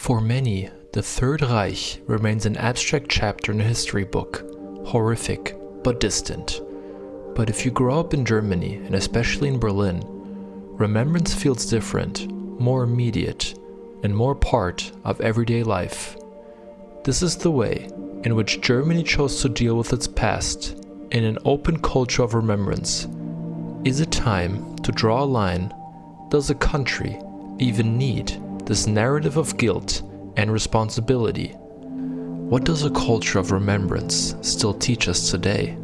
For many, the Third Reich remains an abstract chapter in a history book, horrific but distant. But if you grow up in Germany, and especially in Berlin, remembrance feels different, more immediate, and more part of everyday life. This is the way in which Germany chose to deal with its past in an open culture of remembrance. Is it time to draw a line? Does a country even need this narrative of guilt and responsibility? What does a culture of remembrance still teach us today?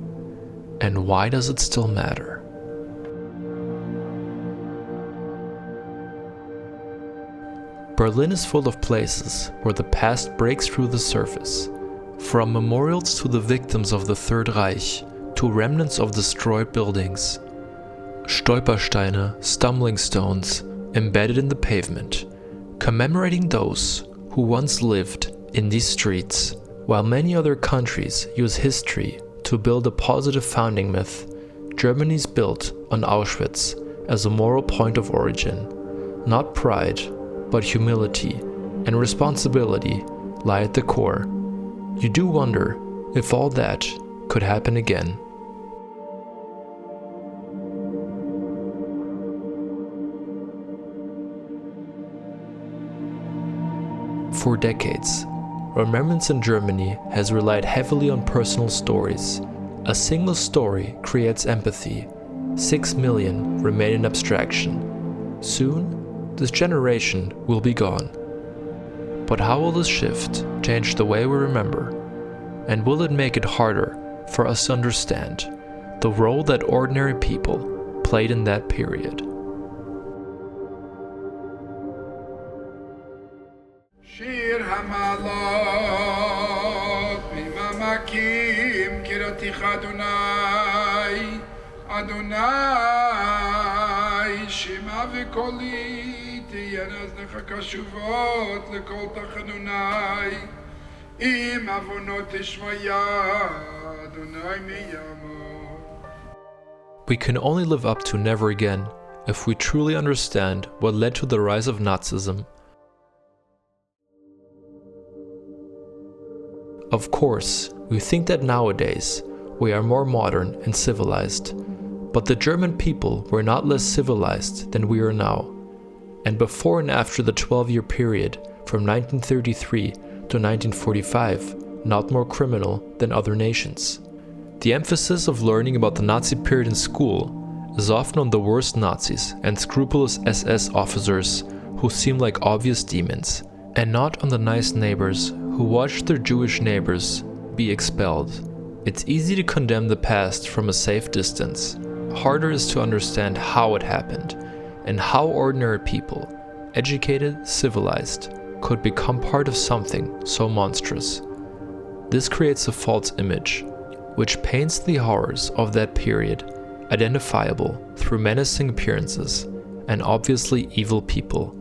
And why does it still matter? Berlin is full of places where the past breaks through the surface. From memorials to the victims of the Third Reich, to remnants of destroyed buildings. Stolpersteine, stumbling stones, embedded in the pavement, commemorating those who once lived in these streets. While many other countries use history to build a positive founding myth, Germany's built on Auschwitz as a moral point of origin. Not pride, but humility and responsibility lie at the core. You do wonder if all that could happen again. For decades, remembrance in Germany has relied heavily on personal stories. A single story creates empathy. 6 million remain in abstraction. Soon, this generation will be gone. But how will this shift change the way we remember? And will it make it harder for us to understand the role that ordinary people played in that period? שיר המעלות ממעמקים קראתיך אדוני אדוני שמע וקולי תהיינה אוזניך קשובות לכל תחנוני אם עוונות תשמע אדוני מיעמוד. We can only live up to never again if we truly understand what led to the rise of Nazism. Of course, we think that nowadays we are more modern and civilized, but the German people were not less civilized than we are now. And before and after the 12-year period from 1933 to 1945, not more criminal than other nations. The emphasis of learning about the Nazi period in school is often on the worst Nazis and scrupulous SS officers who seem like obvious demons, and not on the nice neighbors who watched their Jewish neighbors be expelled. It's easy to condemn the past from a safe distance. Harder is to understand how it happened, and how ordinary people, educated, civilized, could become part of something so monstrous. This creates a false image, which paints the horrors of that period identifiable through menacing appearances and obviously evil people.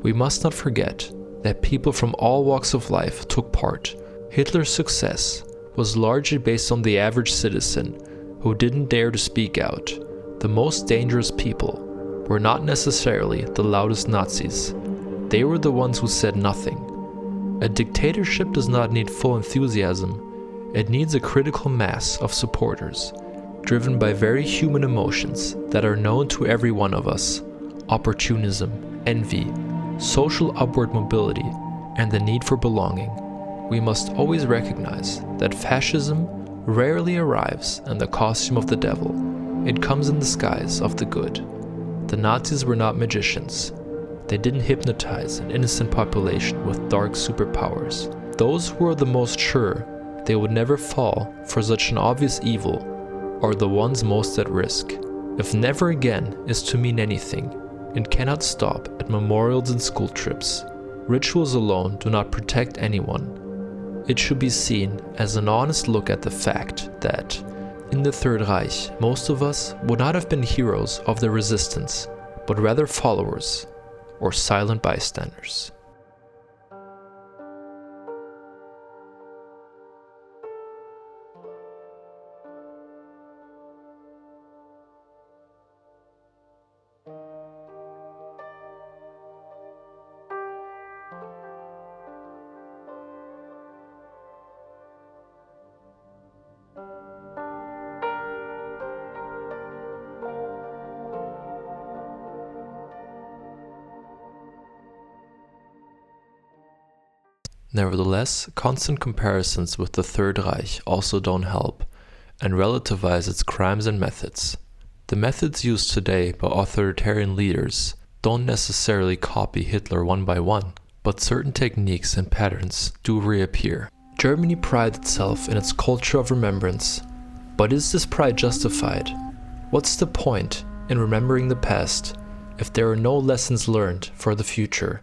We must not forget that people from all walks of life took part. Hitler's success was largely based on the average citizen who didn't dare to speak out. The most dangerous people were not necessarily the loudest Nazis. They were the ones who said nothing. A dictatorship does not need full enthusiasm. It needs a critical mass of supporters, driven by very human emotions that are known to every one of us: opportunism, envy, social upward mobility, and the need for belonging. We must always recognize that fascism rarely arrives in the costume of the devil. It comes in the disguise of the good. The Nazis were not magicians. They didn't hypnotize an innocent population with dark superpowers. Those who are the most sure they would never fall for such an obvious evil are the ones most at risk. If never again is to mean anything, it cannot stop at memorials and school trips. Rituals alone do not protect anyone. It should be seen as an honest look at the fact that, in the Third Reich, most of us would not have been heroes of the resistance, but rather followers or silent bystanders. Nevertheless, constant comparisons with the Third Reich also don't help, and relativize its crimes and methods. The methods used today by authoritarian leaders don't necessarily copy Hitler one by one, but certain techniques and patterns do reappear. Germany prides itself in its culture of remembrance, but is this pride justified? What's the point in remembering the past if there are no lessons learned for the future?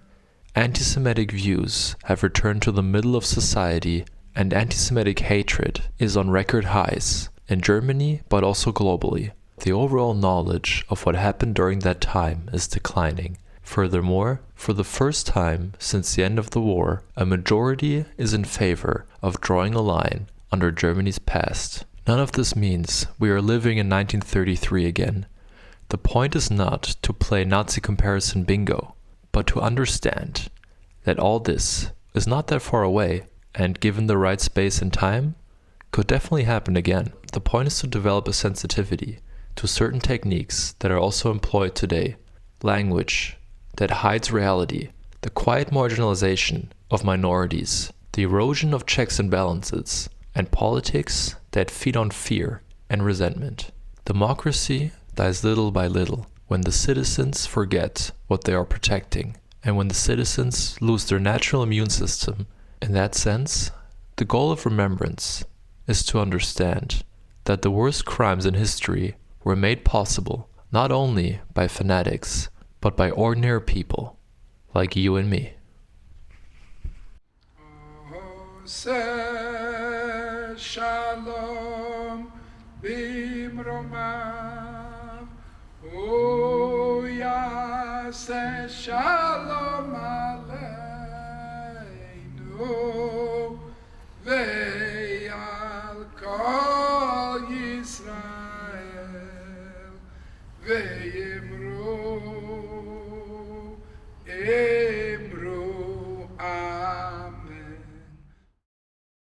Antisemitic views have returned to the middle of society, and antisemitic hatred is on record highs, in Germany but also globally. The overall knowledge of what happened during that time is declining. Furthermore, for the first time since the end of the war, a majority is in favor of drawing a line under Germany's past. None of this means we are living in 1933 again. The point is not to play Nazi comparison bingo, but to understand that all this is not that far away, and given the right space and time, could definitely happen again. The point is to develop a sensitivity to certain techniques that are also employed today. Language that hides reality, the quiet marginalization of minorities, the erosion of checks and balances, and politics that feed on fear and resentment. Democracy dies little by little when the citizens forget what they are protecting, and when the citizens lose their natural immune system. In that sense, the goal of remembrance is to understand that the worst crimes in history were made possible not only by fanatics, but by ordinary people like you and me. Shalom bimromav, yaseh shalom aleinu, ve'al kol Yisrael, ve'yimru